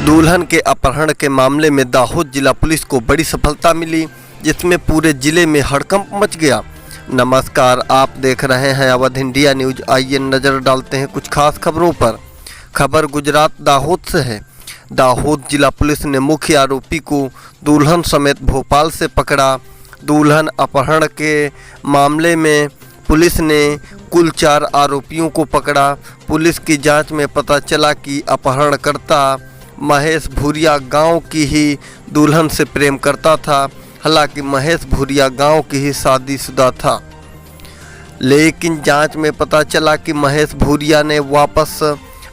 दुल्हन के अपहरण के मामले में दाहोद जिला पुलिस को बड़ी सफलता मिली, जिसमें पूरे जिले में हड़कंप मच गया। नमस्कार, आप देख रहे हैं अवध इंडिया न्यूज। आइए नजर डालते हैं कुछ खास खबरों पर। खबर गुजरात दाहोद से है। दाहोद जिला पुलिस ने मुख्य आरोपी को दुल्हन समेत भोपाल से पकड़ा। दुल्हन अपहरण के मामले में पुलिस ने कुल 4 आरोपियों को पकड़ा। पुलिस की जांच में पता चला कि अपहरणकर्ता महेश भूरिया गांव की ही दुल्हन से प्रेम करता था। हालांकि महेश भूरिया गांव की ही शादीशुदा था, लेकिन जांच में पता चला कि महेश भूरिया ने वापस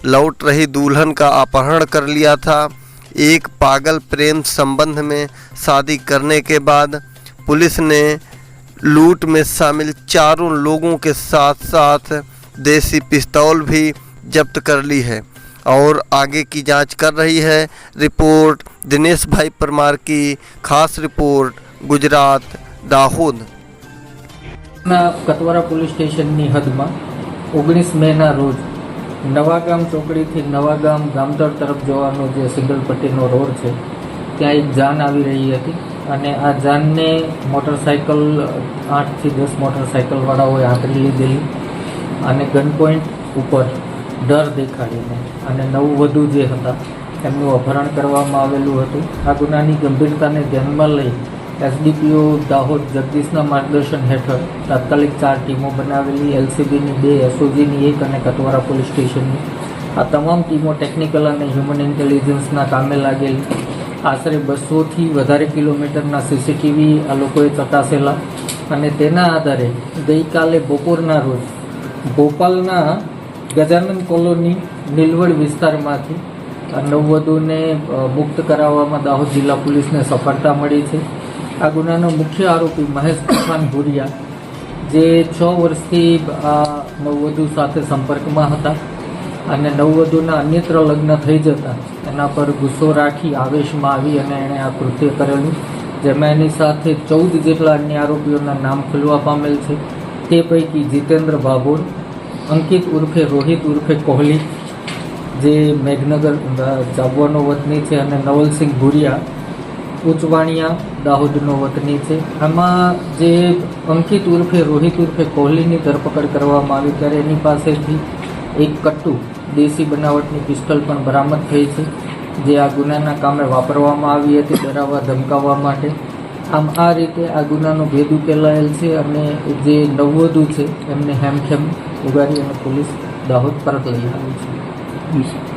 लौट रही दुल्हन का अपहरण कर लिया था। एक पागल प्रेम संबंध में शादी करने के बाद पुलिस ने लूट में शामिल 4 लोगों के साथ साथ देसी पिस्तौल भी जब्त कर ली है और आगे की जांच कर रही है। रिपोर्ट दिनेश भाई परमार की खास report, Gujarat Dahod. Katwara police station की हद में 19 मेना रोज नवागाम चौकड़ी थी नवागाम गामतळ तरफ जवानो जे सिंगल पट्टीनो रोड है, त्या एक जान आवी रही थी અને આ જાનને મોટરસાઇકલ 8 થી 10 મોટરસાઇકલવાળાઓએ આંતરી લીધેલી અને ગન પોઈન્ટ ઉપર ડર દેખાડીને અને નવવધુ જે હતા એમનું અપહરણ કરવામાં આવેલું હતું। આ ગુનાની ગંભીરતાને ધ્યાનમાં લઈ એસડીપીઓ દાહોદ જગદીશના માર્ગદર્શન હેઠળ તાત્કાલિક 4 ટીમો બનાવેલી, એલસીબીની 2, એસઓજીની 1 અને કતવારા પોલીસ સ્ટેશનની। આ તમામ ટીમો ટેકનિકલ અને હ્યુમન ઇન્ટેલિજન્સના કામે લાગેલી। આશરે 200 થી વધારે કિલોમીટરના સીસીટીવી આ લોકોએ ચકાસેલા અને તેના આધારે ગઈકાલે બપોરના રોજ ભોપાલના ગજાનન કોલોની નીલવડ વિસ્તારમાંથી નવવધુને મુક્ત કરાવવામાં દાહોદ જિલ્લા પોલીસને સફળતા મળી છે। આ ગુનાનો મુખ્ય આરોપી મહેશ ભૂરિયા, જે 6 વર્ષથી આ નવવધુ સાથે સંપર્કમાં હતા અને નવવધુના અન્યત્ર લગ્ન થઈ જતા એના પર ગુસ્સો રાખી આવેશમાં આવી અને એણે આ કૃત્ય કરેલું, જેમાં એની સાથે 14 જેટલા અન્ય આરોપીઓના નામ ખુલવા પામેલ છે। તે પૈકી જીતેન્દ્ર ભાભોર, અંકિત ઉર્ફે રોહિત ઉર્ફે કોહલી, જે મેઘનગર જાબવાનો વતની છે, અને નવલસિંહ ભૂરિયા ઉચવાણિયા દાહોદનો વતની છે। આમાં જે અંકિત ઉર્ફે રોહિત ઉર્ફે કોહલીની ધરપકડ કરવામાં આવી ત્યારે એની પાસેથી એક કટ્ટુ દેશી બનાવટની પિસ્તોલ પણ બરામદ થઈ છે, જે આ ગુનાના કામે વાપરવામાં આવી હતી ડરાવવા ધમકાવવા માટે। આમ આ રીતે આ ગુનાનો ભેદ ઉકેલાયેલ છે અને જે નવવધુ છે એમને હેમખેમ ઉગારી અને પોલીસ દાહોદ પરત લઈ આવી છે।